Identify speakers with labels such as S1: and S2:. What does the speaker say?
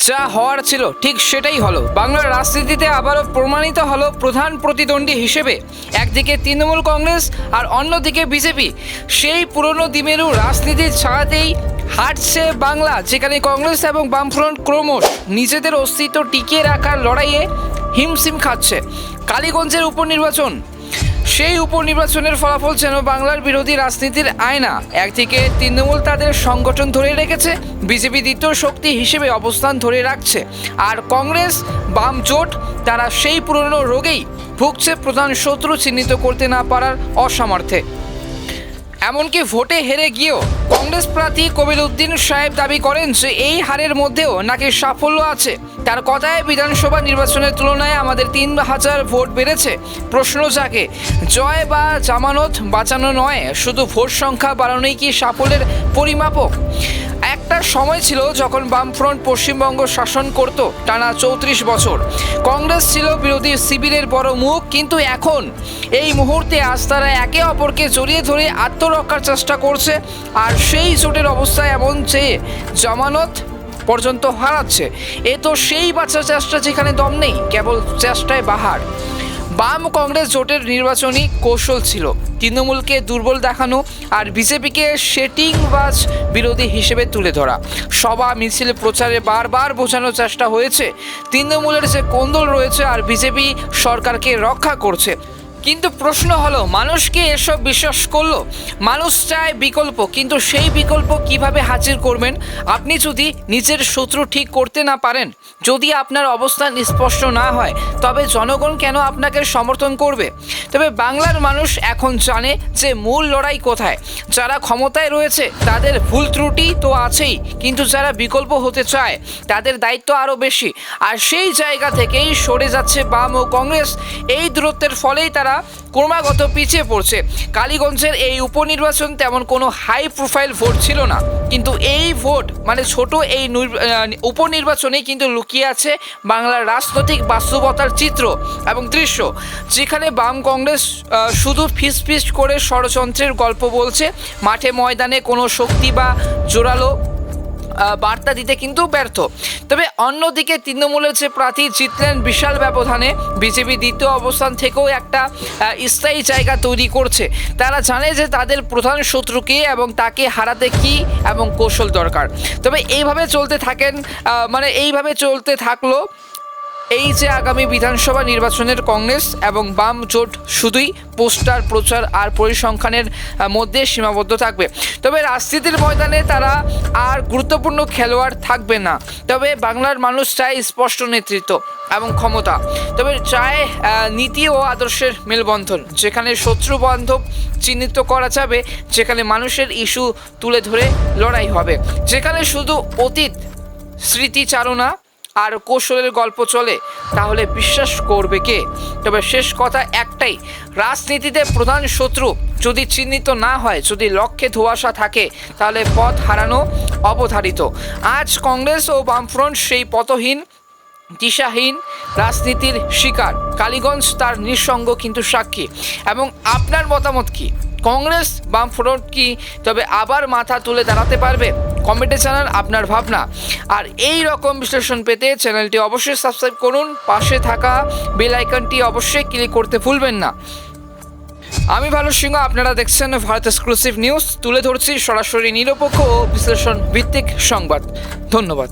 S1: যা হওয়ার ছিল ঠিক সেটাই হলো। বাংলার রাজনীতিতে আবারও প্রমাণিত হলো প্রধান প্রতিদ্বন্দ্বী হিসেবে একদিকে তৃণমূল কংগ্রেস আর অন্যদিকে বিজেপি। সেই পুরনো দিমেরু রাজনীতির ছাড়াতেই হাঁটছে বাংলা, যেখানে কংগ্রেস এবং বামফ্রন্ট ক্রমশ নিজেদের অস্তিত্ব টিকিয়ে রাখার লড়াইয়ে হিমশিম খাচ্ছে। কালীগঞ্জের উপনির্বাচন, সেই উপনির্বাচনের ফলাফল যেন বাংলার বিরোধী রাজনীতির আয়না। একদিকে তৃণমূল তাদের সংগঠন ধরে রেখেছে, বিজেপি দ্বিতীয় শক্তি হিসেবে অবস্থান ধরে রাখছে, আর কংগ্রেস বাম জোট তারা সেই পুরনো রোগেই ভুগছে, প্রধান শত্রু চিহ্নিত করতে না পারার অসামর্থ্যে। এমনকি ভোটে হেরে গিয়েও কংগ্রেস প্রার্থী কবির উদ্দিন সাহেব দাবি করেন যে এই হারের মধ্যেও নাকি সাফল্য আছে। তার কথায় বিধানসভা নির্বাচনের তুলনায় আমাদের 3000 ভোট বেড়েছে। প্রশ্ন জাগে, জয় বা জামানত বাঁচানো নয়, শুধু ভোট সংখ্যা বাড়ানোই কি সাফল্যের পরিমাপক? একটা সময় ছিল যখন বামফ্রন্ট পশ্চিমবঙ্গ শাসন করত টানা 34 বছর। কংগ্রেস ছিল বিরোধী শিবিরের বড় মুখ, কিন্তু এখন এই মুহূর্তে আজ তারা একে অপরকে জড়িয়ে ধরে আত্মরক্ষার চেষ্টা করছে। আর সেই জোটের অবস্থা এমন যে জামানত পর্যন্ত হারাচ্ছে। এ তো সেই বাঁচার চেষ্টা যেখানে দম নেই, কেবল চেষ্টায় বাহার। বাম কংগ্রেস জোটের নির্বাচনী কৌশল ছিল তৃণমূলকে দুর্বল দেখানো আর বিজেপিকে সেটিংবাজ বিরোধী হিসেবে তুলে ধরা। সভা মিছিল প্রচারে বারবার বোঝানোর চেষ্টা হয়েছে তৃণমূলের যে কোন্দল রয়েছে আর বিজেপি সরকারকে রক্ষা করছে। কিন্তু প্রশ্ন হলো, মানুষ কি এসব বিশ্বাস করলো? মানুষ চায় বিকল্প, কিন্তু সেই বিকল্প কিভাবে হাজির করবেন আপনি যদি নিজের শত্রু ঠিক করতে না পারেন? যদি আপনার অবস্থান স্পষ্ট না হয়, তবে জনগণ কেন আপনাকে সমর্থন করবে? তবে বাংলার মানুষ এখন জানে যে মূল লড়াই কোথায়। যারা ক্ষমতায় রয়েছে তাদের ভুল ত্রুটি তো আছেই, কিন্তু যারা বিকল্প হতে চায় তাদের দায়িত্ব আরও বেশি। আর সেই জায়গা থেকেই সরে যাচ্ছে বাম ও কংগ্রেস। এই দূরত্বের ফলেই তারা ক্রমাগত পিছিয়ে পড়ছে। কালীগঞ্জের এই উপনির্বাচন তেমন কোনো হাই প্রোফাইল ভোট ছিল না, কিন্তু এই ভোট মানে ছোট এই উপনির্বাচনে কিন্তু লুকিয়ে আছে বাংলার রাজনৈতিক বাস্তবতার চিত্র এবং দৃশ্য, যেখানে বাম কংগ্রেস শুধু ফিস করে ষড়যন্ত্রের গল্প বলছে, মাঠে ময়দানে কোনো শক্তি বা জোরালো বার্তা দিতে কিন্তু ব্যর্থ। তবে অন্যদিকে তৃণমূলের যে প্রার্থী জিতলেন বিশাল ব্যবধানে, বিজেপি দ্বিতীয় অবস্থান থেকেও একটা স্থায়ী জায়গা তৈরি করছে। তারা জানে যে তাদের প্রধান শত্রুকে এবং তাকে হারাতে কি এবং কৌশল দরকার। তবে এইভাবে চলতে থাকলো এই যে আগামী বিধানসভা নির্বাচনের কংগ্রেস এবং বাম জোট শুধুই পোস্টার প্রচার আর পরিসংখ্যানের মধ্যে সীমাবদ্ধ থাকবে। তবে রাজনীতির ময়দানে তারা আর গুরুত্বপূর্ণ খেলোয়াড় থাকবে না। তবে বাংলার মানুষ চায় স্পষ্ট নেতৃত্ব এবং ক্ষমতা, তবে চায় নীতি ও আদর্শের মেলবন্ধন, যেখানে শত্রু বান্ধব চিহ্নিত করা যাবে, যেখানে মানুষের ইস্যু তুলে ধরে লড়াই হবে, যেখানে শুধু অতীত স্মৃতিচারণা আর কৌশলের গল্প চলে। তাহলে বিশ্বাস করবে কে? তবে শেষ কথা একটাই, রাজনীতিতে প্রধান শত্রু যদি চিহ্নিত না হয়, যদি লক্ষ্যে ধোঁয়াশা থাকে, তাহলে পথ হারানো অবধারিত। আজ কংগ্রেস ও বামফ্রন্ট সেই পথহীন দিশাহীন রাজনীতির শিকার। কালীগঞ্জ তার নিঃসঙ্গ কিন্তু সাক্ষী। এবং আপনার মতামত কি? কংগ্রেস বামফ্রন্ট কি তবে আবার মাথা তুলে দাঁড়াতে পারবে? কমেন্টে জানান আপনার ভাবনা। আর এই রকম বিশ্লেষণ পেতে চ্যানেলটি অবশ্যই সাবস্ক্রাইব করুন, পাশে থাকা বেল আইকনটি অবশ্যই ক্লিক করতে ভুলবেন না। আমি ভালো সিংহ, আপনারা দেখছেন ভারত এক্সক্লুসিভ নিউজ। তুলে ধরছি সরাসরি নিরপেক্ষ ও বিশ্লেষণ ভিত্তিক সংবাদ। ধন্যবাদ।